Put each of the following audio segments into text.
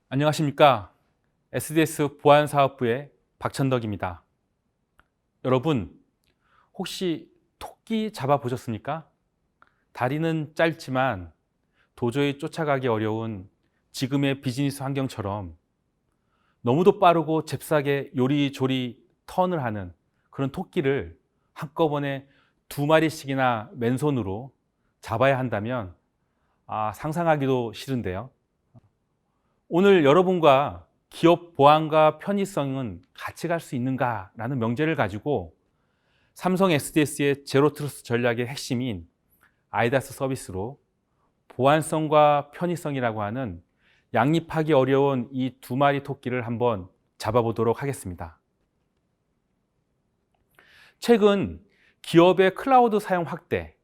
안녕하십니까. SDS 보안사업부의 박천덕입니다. 여러분, 혹시 토끼 잡아보셨습니까? 다리는 짧지만 도저히 쫓아가기 어려운 지금의 비즈니스 환경처럼 너무도 빠르고 잽싸게 요리조리 턴을 하는 그런 토끼를 한꺼번에 2마리씩이나 맨손으로 잡아야 한다면 상상하기도 싫은데요. 오늘 여러분과 기업 보안과 편의성은 같이 갈 수 있는가라는 명제를 가지고 삼성 SDS의 제로 트러스트 전략의 핵심인 아이다스 서비스로 보안성과 편의성이라고 하는 양립하기 어려운 이 2마리 토끼를 한번 잡아보도록 하겠습니다. 최근 기업의 클라우드 사용 확대,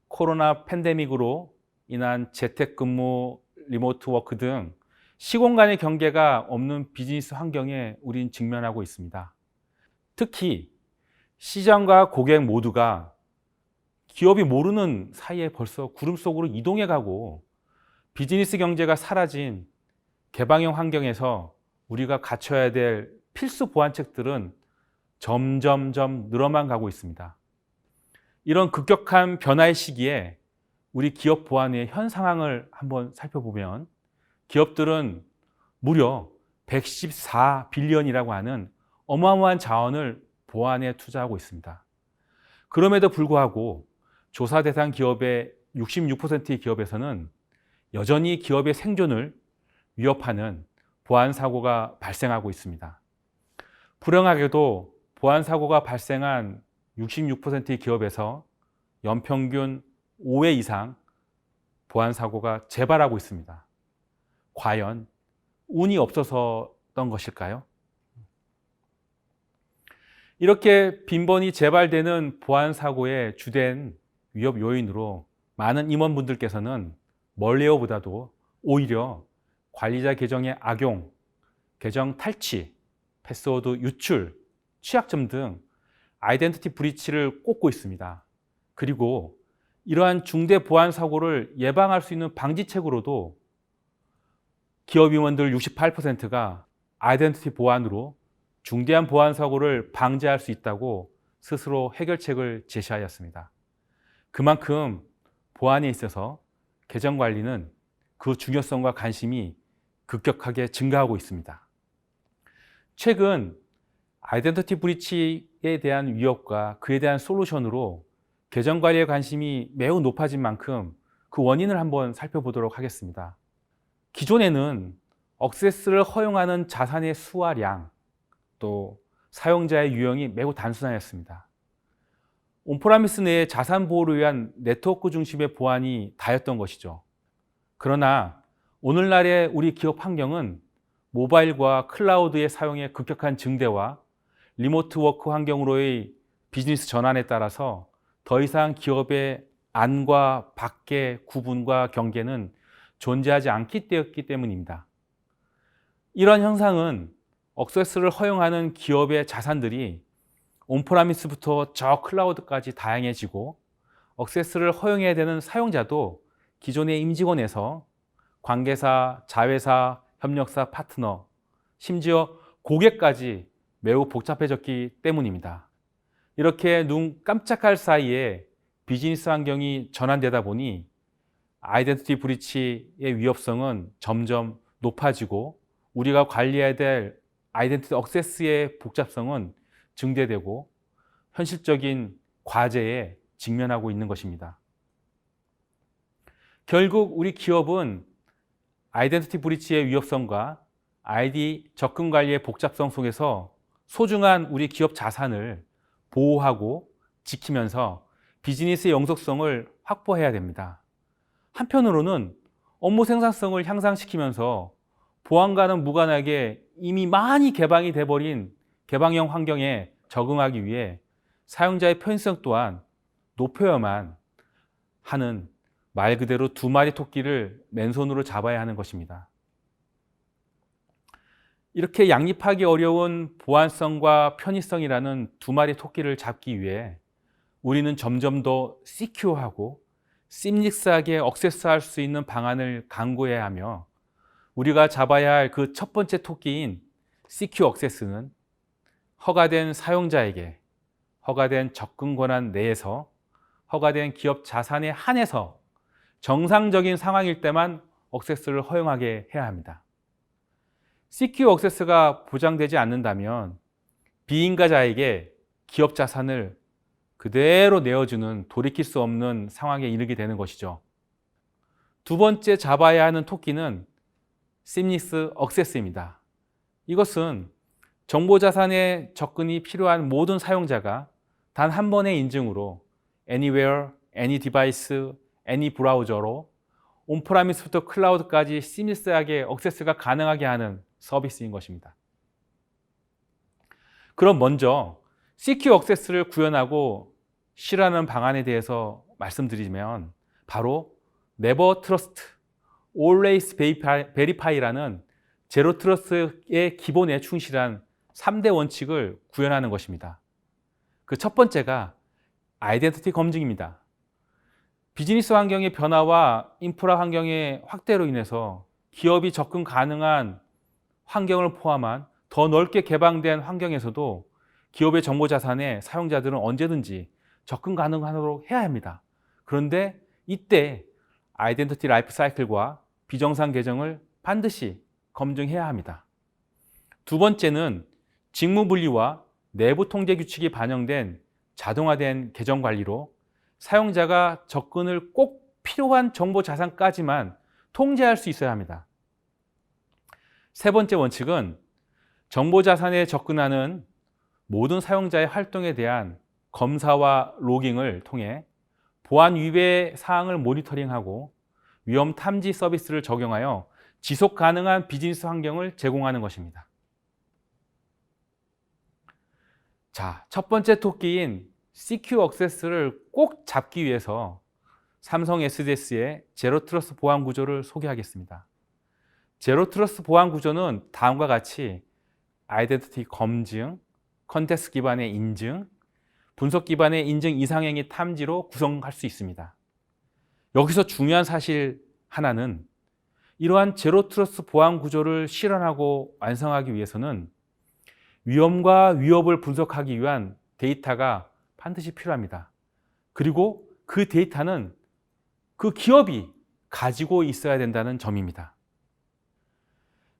코로나 팬데믹으로 인한 재택근무, 리모트 워크 등 시공간의 경계가 없는 비즈니스 환경에 우린 직면하고 있습니다. 특히 시장과 고객 모두가 기업이 모르는 사이에 벌써 구름 속으로 이동해 가고 비즈니스 경제가 사라진 개방형 환경에서 우리가 갖춰야 될 필수 보안책들은 점점점 늘어만 가고 있습니다. 이런 급격한 변화의 시기에 우리 기업 보안의 현 상황을 한번 살펴보면 기업들은 무려 114빌리언이라고 하는 어마어마한 자원을 보안에 투자하고 있습니다. 그럼에도 불구하고 조사 대상 기업의 66%의 기업에서는 여전히 기업의 생존을 위협하는 보안 사고가 발생하고 있습니다. 불행하게도 보안 사고가 발생한 66%의 기업에서 연평균 5회 이상 보안 사고가 재발하고 있습니다. 과연 운이 없어서던 것일까요? 이렇게 빈번히 재발되는 보안 사고의 주된 위협 요인으로 많은 임원분들께서는 멀리어보다도 오히려 관리자 계정의 악용, 계정 탈취, 패스워드 유출, 취약점 등 아이덴티티 브리치를 꼽고 있습니다. 그리고 이러한 중대 보안 사고를 예방할 수 있는 방지책으로도 기업 임원들 68%가 아이덴티티 보안으로 중대한 보안 사고를 방지할 수 있다고 스스로 해결책을 제시하였습니다. 그만큼 보안에 있어서 계정 관리는 그 중요성과 관심이 급격하게 증가하고 있습니다. 최근 아이덴티티 브리치에 대한 위협과 그에 대한 솔루션으로 계정 관리에 관심이 매우 높아진 만큼 그 원인을 한번 살펴보도록 하겠습니다. 기존에는 액세스를 허용하는 자산의 수와 량, 또 사용자의 유형이 매우 단순하였습니다. 온프라미스 내의 자산 보호를 위한 네트워크 중심의 보안이 다였던 것이죠. 그러나 오늘날의 우리 기업 환경은 모바일과 클라우드의 사용의 급격한 증대와 리모트 워크 환경으로의 비즈니스 전환에 따라서 더 이상 기업의 안과 밖의 구분과 경계는 존재하지 않기 때문입니다. 이런 현상은 액세스를 허용하는 기업의 자산들이 온프라미스부터 저 클라우드까지 다양해지고 액세스를 허용해야 되는 사용자도 기존의 임직원에서 관계사, 자회사, 협력사, 파트너, 심지어 고객까지 매우 복잡해졌기 때문입니다. 이렇게 눈 깜짝할 사이에 비즈니스 환경이 전환되다 보니 아이덴티티 브리치의 위협성은 점점 높아지고 우리가 관리해야 될 아이덴티티 액세스의 복잡성은 증대되고 현실적인 과제에 직면하고 있는 것입니다. 결국 우리 기업은 아이덴티티 브리치의 위협성과 아이디 접근 관리의 복잡성 속에서 소중한 우리 기업 자산을 보호하고 지키면서 비즈니스의 영속성을 확보해야 됩니다. 한편으로는 업무 생산성을 향상시키면서 보안과는 무관하게 이미 많이 개방이 돼버린 개방형 환경에 적응하기 위해 사용자의 편의성 또한 높여야만 하는 말 그대로 2마리 토끼를 맨손으로 잡아야 하는 것입니다. 이렇게 양립하기 어려운 보안성과 편의성이라는 2마리 토끼를 잡기 위해 우리는 점점 더 시큐어하고 심릭스하게 액세스할 수 있는 방안을 강구해야 하며 우리가 잡아야 할 그 첫 번째 토끼인 CQ 액세스는 허가된 사용자에게 허가된 접근 권한 내에서 허가된 기업 자산에 한해서 정상적인 상황일 때만 액세스를 허용하게 해야 합니다. CQ 액세스가 보장되지 않는다면 비인가자에게 기업 자산을 그대로 내어주는 돌이킬 수 없는 상황에 이르게 되는 것이죠. 두 번째 잡아야 하는 토끼는 시미스 액세스입니다. 이것은 정보자산에 접근이 필요한 모든 사용자가 단 한 번의 인증으로 anywhere, any device, any 브라우저로 온프라미스부터 클라우드까지 시미스하게 액세스가 가능하게 하는 서비스인 것입니다. 그럼 먼저 CQ 액세스를 구현하고 실현하는 방안에 대해서 말씀드리면 바로 Never Trust, Always Verify라는 제로 트러스트의 기본에 충실한 3대 원칙을 구현하는 것입니다. 그 첫 번째가 아이덴티티 검증입니다. 비즈니스 환경의 변화와 인프라 환경의 확대로 인해서 기업이 접근 가능한 환경을 포함한 더 넓게 개방된 환경에서도 기업의 정보 자산에 사용자들은 언제든지 접근 가능하도록 해야 합니다. 그런데 이때 아이덴티티 라이프 사이클과 비정상 계정을 반드시 검증해야 합니다. 두 번째는 직무 분리와 내부 통제 규칙이 반영된 자동화된 계정 관리로 사용자가 접근을 꼭 필요한 정보 자산까지만 통제할 수 있어야 합니다. 세 번째 원칙은 정보 자산에 접근하는 모든 사용자의 활동에 대한 검사와 로깅을 통해 보안 위배 사항을 모니터링하고 위험 탐지 서비스를 적용하여 지속 가능한 비즈니스 환경을 제공하는 것입니다. 자, 첫 번째 토끼인 CQ 액세스를 꼭 잡기 위해서 삼성 SDS의 제로 트러스트 보안 구조를 소개하겠습니다. 제로 트러스트 보안 구조는 다음과 같이 아이덴티티 검증, 컨텍스트 기반의 인증, 분석 기반의 인증 이상행위 탐지로 구성할 수 있습니다. 여기서 중요한 사실 하나는 이러한 제로 트러스트 보안 구조를 실현하고 완성하기 위해서는 위험과 위협을 분석하기 위한 데이터가 반드시 필요합니다. 그리고 그 데이터는 그 기업이 가지고 있어야 된다는 점입니다.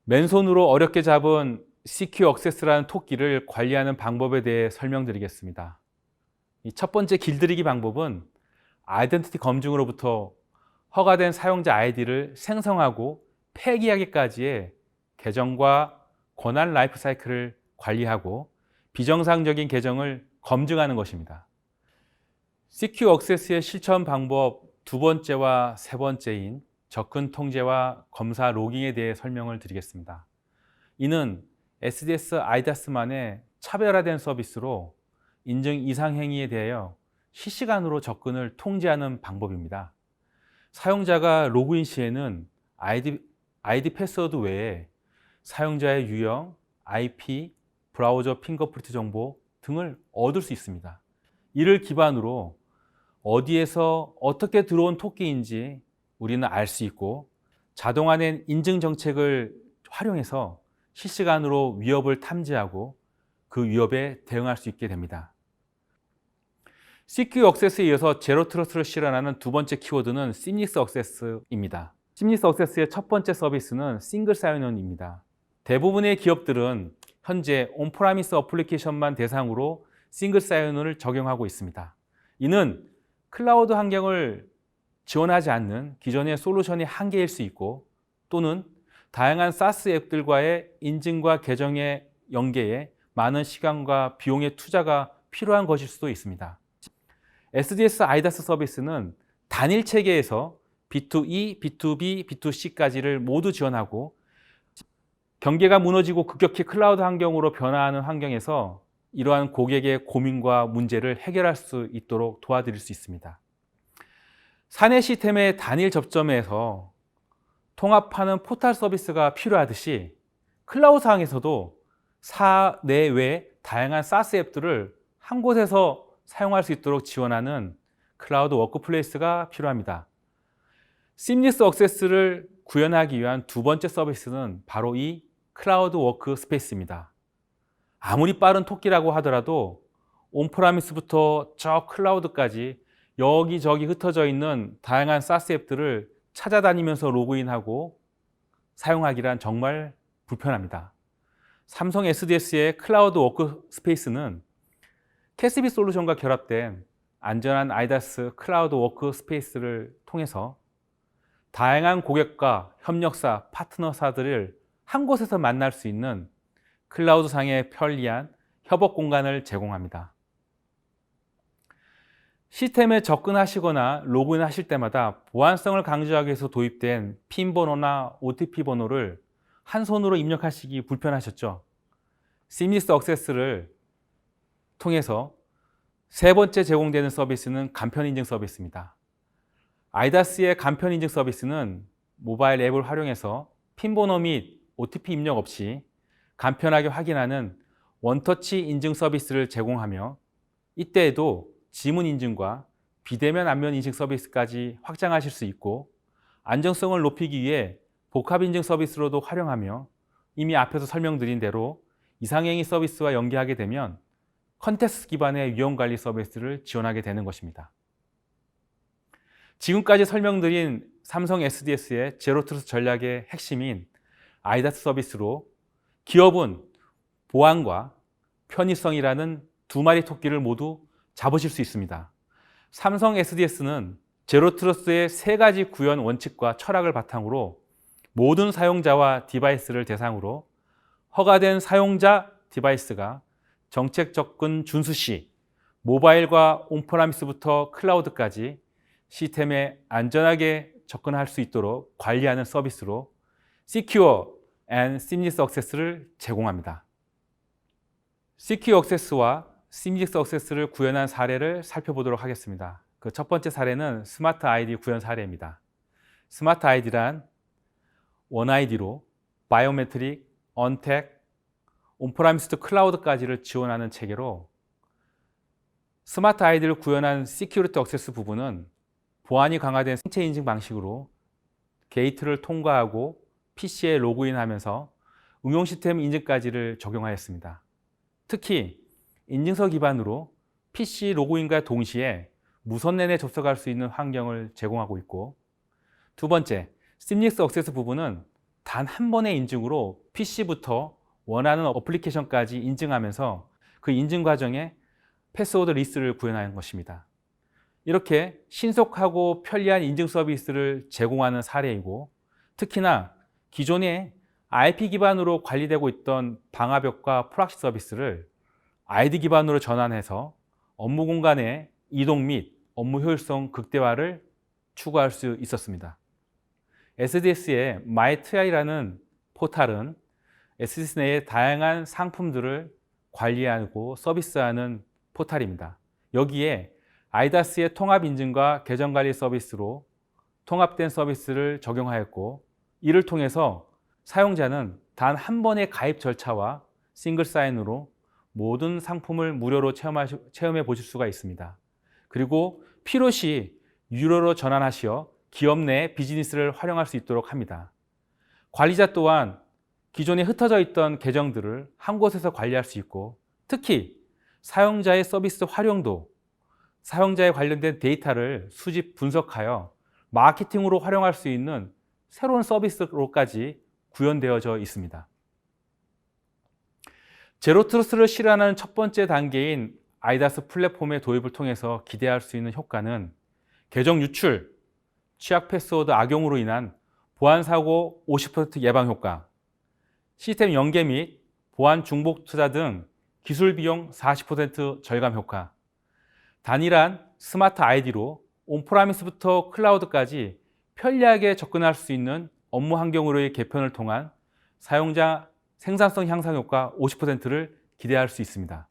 맨손으로 어렵게 잡은 CQ 액세스라는 토끼를 관리하는 방법에 대해 설명드리겠습니다. 이 첫 번째 길들이기 방법은 아이덴티티 검증으로부터 허가된 사용자 아이디를 생성하고 폐기하기까지의 계정과 권한 라이프 사이클을 관리하고 비정상적인 계정을 검증하는 것입니다. CQ 액세스의 실천 방법 두 번째와 세 번째인 접근 통제와 검사 로깅에 대해 설명을 드리겠습니다. 이는 SDS 아이다스만의 차별화된 서비스로 인증 이상 행위에 대하여 실시간으로 접근을 통제하는 방법입니다. 사용자가 로그인 시에는 아이디 패스워드 외에 사용자의 유형, IP, 브라우저 핑거프린트 정보 등을 얻을 수 있습니다. 이를 기반으로 어디에서 어떻게 들어온 토끼인지 우리는 알 수 있고 자동화된 인증 정책을 활용해서 실시간으로 위협을 탐지하고 그 위협에 대응할 수 있게 됩니다. CQ 액세스에 이어서 제로 트러스트를 실현하는 두 번째 키워드는 시미스 액세스입니다. 시미스 액세스의 첫 번째 서비스는 싱글 사인온입니다. 대부분의 기업들은 현재 온프라미스 어플리케이션만 대상으로 싱글 사인온을 적용하고 있습니다. 이는 클라우드 환경을 지원하지 않는 기존의 솔루션의 한계일 수 있고 또는 다양한 사스 앱들과의 인증과 계정의 연계에 많은 시간과 비용의 투자가 필요한 것일 수도 있습니다. SDS 아이다스 서비스는 단일 체계에서 B2E, B2B, B2C까지를 모두 지원하고 경계가 무너지고 급격히 클라우드 환경으로 변화하는 환경에서 이러한 고객의 고민과 문제를 해결할 수 있도록 도와드릴 수 있습니다. 사내 시스템의 단일 접점에서 통합하는 포탈 서비스가 필요하듯이 클라우드 상에서도 사내외 다양한 사스 앱들을 한 곳에서 사용할 수 있도록 지원하는 클라우드 워크플레이스가 필요합니다. 심리스 액세스를 구현하기 위한 두 번째 서비스는 바로 이 클라우드 워크 스페이스입니다. 아무리 빠른 토끼라고 하더라도 온프라미스부터 저 클라우드까지 여기저기 흩어져 있는 다양한 사스 앱들을 찾아다니면서 로그인하고 사용하기란 정말 불편합니다. 삼성 SDS의 클라우드 워크 스페이스는 캐시비 솔루션과 결합된 안전한 아이다스 클라우드 워크 스페이스를 통해서 다양한 고객과 협력사, 파트너사들을 한 곳에서 만날 수 있는 클라우드상의 편리한 협업 공간을 제공합니다. 시스템에 접근하시거나 로그인하실 때마다 보안성을 강조하기 위해서 도입된 핀 번호나 OTP 번호를 한 손으로 입력하시기 불편하셨죠? 심리스 액세스를 통해서 세 번째 제공되는 서비스는 간편 인증 서비스입니다. 아이다스의 간편 인증 서비스는 모바일 앱을 활용해서 핀 번호 및 OTP 입력 없이 간편하게 확인하는 원터치 인증 서비스를 제공하며 이때에도 지문 인증과 비대면 안면 인식 서비스까지 확장하실 수 있고 안정성을 높이기 위해 복합 인증 서비스로도 활용하며 이미 앞에서 설명드린 대로 이상행위 서비스와 연계하게 되면 컨텍스트 기반의 위험관리 서비스를 지원하게 되는 것입니다. 지금까지 설명드린 삼성 SDS의 제로트러스트 전략의 핵심인 아이다스 서비스로 기업은 보안과 편의성이라는 두 마리 토끼를 모두 잡으실 수 있습니다. 삼성 SDS는 제로트러스트의 세 가지 구현 원칙과 철학을 바탕으로 모든 사용자와 디바이스를 대상으로 허가된 사용자 디바이스가 정책 접근 준수 시 모바일과 온프라미스부터 클라우드까지 시스템에 안전하게 접근할 수 있도록 관리하는 서비스로 Secure and Seamless Access를 제공합니다. Secure Access와 Seamless Access를 구현한 사례를 살펴보도록 하겠습니다. 그 첫 번째 사례는 스마트 아이디 구현 사례입니다. 스마트 아이디란 원 아이디로 바이오메트릭, 언택, 온프라미스 클라우드까지를 지원하는 체계로 스마트 아이디를 구현한 시큐리티 액세스 부분은 보안이 강화된 생체 인증 방식으로 게이트를 통과하고 PC에 로그인하면서 응용 시스템 인증까지를 적용하였습니다. 특히 인증서 기반으로 PC 로그인과 동시에 무선 내내 접속할 수 있는 환경을 제공하고 있고, 두 번째, 심리스 액세스 부분은 단 한 번의 인증으로 PC부터 원하는 어플리케이션까지 인증하면서 그 인증 과정에 패스워드 리스트를 구현하는 것입니다. 이렇게 신속하고 편리한 인증 서비스를 제공하는 사례이고, 특히나 기존에 IP 기반으로 관리되고 있던 방화벽과 프락시 서비스를 아이디 기반으로 전환해서 업무 공간의 이동 및 업무 효율성 극대화를 추구할 수 있었습니다. SDS의 MyTI라는 포탈은 SDS 내의 다양한 상품들을 관리하고 서비스하는 포탈입니다. 여기에 아이다스의 통합 인증과 계정 관리 서비스로 통합된 서비스를 적용하였고, 이를 통해서 사용자는 단 한 번의 가입 절차와 싱글 사인으로 모든 상품을 무료로 체험해 보실 수가 있습니다. 그리고 필요시 유료로 전환하시어 기업 내 비즈니스를 활용할 수 있도록 합니다. 관리자 또한 기존에 흩어져 있던 계정들을 한 곳에서 관리할 수 있고, 특히 사용자의 서비스 활용도, 사용자에 관련된 데이터를 수집 분석하여 마케팅으로 활용할 수 있는 새로운 서비스로까지 구현되어져 있습니다. 제로트러스트를 실현하는 첫 번째 단계인 아이다스 플랫폼의 도입을 통해서 기대할 수 있는 효과는 계정 유출, 취약 패스워드 악용으로 인한 보안 사고 50% 예방 효과, 시스템 연계 및 보안 중복 투자 등 기술 비용 40% 절감 효과, 단일한 스마트 아이디로 온프라미스부터 클라우드까지 편리하게 접근할 수 있는 업무 환경으로의 개편을 통한 사용자 생산성 향상 효과 50%를 기대할 수 있습니다.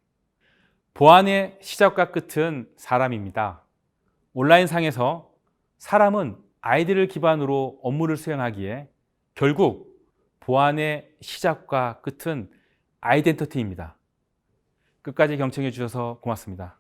보안의 시작과 끝은 사람입니다. 온라인상에서 사람은 아이디를 기반으로 업무를 수행하기에 결국 보안의 시작과 끝은 아이덴티티입니다. 끝까지 경청해 주셔서 고맙습니다.